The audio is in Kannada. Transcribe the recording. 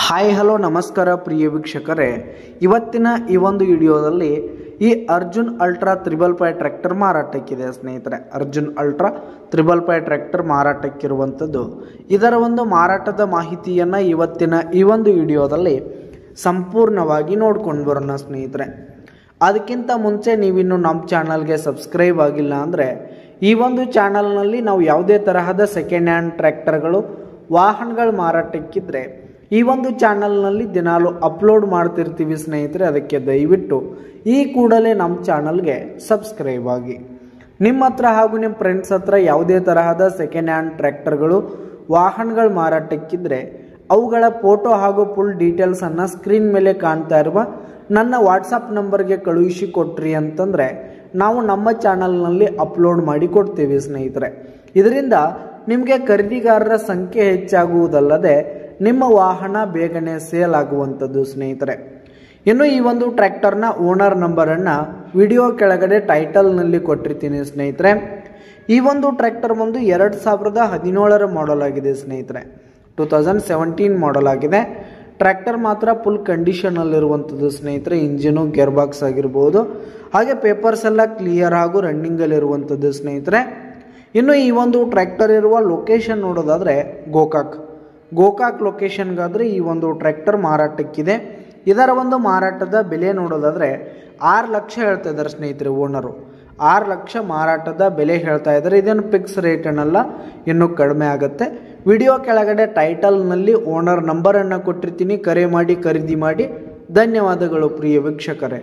ಹಾಯ್ ಹಲೋ ನಮಸ್ಕಾರ ಪ್ರಿಯ ವೀಕ್ಷಕರೇ, ಇವತ್ತಿನ ಈ ಒಂದು ವಿಡಿಯೋದಲ್ಲಿ ಈ ಅರ್ಜುನ್ ಅಲ್ಟ್ರಾ 555 ಟ್ರ್ಯಾಕ್ಟರ್ ಮಾರಾಟಕ್ಕಿದೆ ಸ್ನೇಹಿತರೆ. ಅರ್ಜುನ್ ಅಲ್ಟ್ರಾ 555 ಟ್ರ್ಯಾಕ್ಟರ್ ಮಾರಾಟಕ್ಕಿರುವಂಥದ್ದು. ಇದರ ಒಂದು ಮಾರಾಟದ ಮಾಹಿತಿಯನ್ನು ಇವತ್ತಿನ ಈ ಒಂದು ವಿಡಿಯೋದಲ್ಲಿ ಸಂಪೂರ್ಣವಾಗಿ ನೋಡ್ಕೊಂಡು ಬರೋಣ ಸ್ನೇಹಿತರೆ. ಅದಕ್ಕಿಂತ ಮುಂಚೆ ನೀವಿನ್ನು ನಮ್ಮ ಚಾನಲ್ಗೆ ಸಬ್ಸ್ಕ್ರೈಬ್ ಆಗಿಲ್ಲ ಅಂದರೆ ಈ ಒಂದು ಚಾನಲ್ನಲ್ಲಿ ನಾವು ಯಾವುದೇ ತರಹದ ಸೆಕೆಂಡ್ ಹ್ಯಾಂಡ್ ಟ್ರ್ಯಾಕ್ಟರ್ಗಳು ವಾಹನಗಳು ಮಾರಾಟಕ್ಕಿದ್ರೆ ಈ ಒಂದು ಚಾನಲ್ನಲ್ಲಿ ದಿನಾಲು ಅಪ್ಲೋಡ್ ಮಾಡ್ತಿರ್ತೀವಿ ಸ್ನೇಹಿತರೆ. ಅದಕ್ಕೆ ದಯವಿಟ್ಟು ಈ ಕೂಡಲೇ ನಮ್ಮ ಚಾನಲ್ಗೆ ಸಬ್ಸ್ಕ್ರೈಬ್ ಆಗಿ. ನಿಮ್ಮ ಹತ್ರ ಹಾಗೂ ನಿಮ್ಮ ಫ್ರೆಂಡ್ಸ್ ಹತ್ರ ಯಾವುದೇ ತರಹದ ಸೆಕೆಂಡ್ ಹ್ಯಾಂಡ್ ಟ್ರ್ಯಾಕ್ಟರ್ಗಳು ವಾಹನಗಳು ಮಾರಾಟಕ್ಕಿದ್ರೆ ಅವುಗಳ ಫೋಟೋ ಹಾಗೂ ಫುಲ್ ಡೀಟೇಲ್ಸನ್ನು ಸ್ಕ್ರೀನ್ ಮೇಲೆ ಕಾಣ್ತಾ ಇರುವ ನನ್ನ ವಾಟ್ಸಪ್ ನಂಬರ್ಗೆ ಕಳುಹಿಸಿ ಕೊಟ್ರಿ ಅಂತಂದರೆ ನಾವು ನಮ್ಮ ಚಾನಲ್ನಲ್ಲಿ ಅಪ್ಲೋಡ್ ಮಾಡಿ ಕೊಡ್ತೀವಿ ಸ್ನೇಹಿತರೆ. ಇದರಿಂದ ನಿಮಗೆ ಖರೀದಿಗಾರರ ಸಂಖ್ಯೆ ಹೆಚ್ಚಾಗುವುದಲ್ಲದೆ ನಿಮ್ಮ ವಾಹನ ಬೇಗನೆ ಸೇಲ್ ಆಗುವಂಥದ್ದು ಸ್ನೇಹಿತರೆ. ಇನ್ನು ಈ ಒಂದು ಟ್ರ್ಯಾಕ್ಟರ್ನ ಓನರ್ ನಂಬರನ್ನು ವಿಡಿಯೋ ಕೆಳಗಡೆ ಟೈಟಲ್ನಲ್ಲಿ ಕೊಟ್ಟಿರ್ತೀನಿ ಸ್ನೇಹಿತರೆ. ಈ ಒಂದು ಟ್ರ್ಯಾಕ್ಟರ್ ಒಂದು 2017 ಮಾಡಲ್ ಆಗಿದೆ ಸ್ನೇಹಿತರೆ. 2017 ಮಾಡಲ್ ಆಗಿದೆ. ಟ್ರ್ಯಾಕ್ಟರ್ ಮಾತ್ರ ಫುಲ್ ಕಂಡೀಷನಲ್ಲಿರುವಂಥದ್ದು ಸ್ನೇಹಿತರೆ. ಇಂಜಿನು, ಗೇರ್ ಬಾಕ್ಸ್ ಆಗಿರ್ಬೋದು, ಹಾಗೆ ಪೇಪರ್ಸ್ ಎಲ್ಲ ಕ್ಲಿಯರ್ ಹಾಗೂ ರನ್ನಿಂಗಲ್ಲಿರುವಂಥದ್ದು ಸ್ನೇಹಿತರೆ. ಇನ್ನು ಈ ಒಂದು ಟ್ರ್ಯಾಕ್ಟರ್ ಇರುವ ಲೊಕೇಶನ್ ನೋಡೋದಾದರೆ ಗೋಕಾಕ್ ಲೊಕೇಶನ್ಗಾದರೆ ಈ ಒಂದು ಟ್ರ್ಯಾಕ್ಟರ್ ಮಾರಾಟಕ್ಕಿದೆ. ಇದರ ಒಂದು ಮಾರಾಟದ ಬೆಲೆ ನೋಡೋದಾದರೆ 6 ಲಕ್ಷ ಹೇಳ್ತಾ ಇದ್ದಾರೆ ಸ್ನೇಹಿತರೆ ಓನರು. 6 ಲಕ್ಷ ಮಾರಾಟದ ಬೆಲೆ ಹೇಳ್ತಾ ಇದ್ದಾರೆ. ಇದೇನು ಫಿಕ್ಸ್ ರೇಟ್ ಅನ್ನಲ್ಲ, ಇನ್ನೂ ಕಡಿಮೆ ಆಗುತ್ತೆ. ವಿಡಿಯೋ ಕೆಳಗಡೆ ಟೈಟಲ್ನಲ್ಲಿ ಓನರ್ ನಂಬರನ್ನು ಕೊಟ್ಟಿರ್ತೀನಿ. ಕರೆ ಮಾಡಿ ಖರೀದಿ ಮಾಡಿ. ಧನ್ಯವಾದಗಳು ಪ್ರಿಯ ವೀಕ್ಷಕರೇ.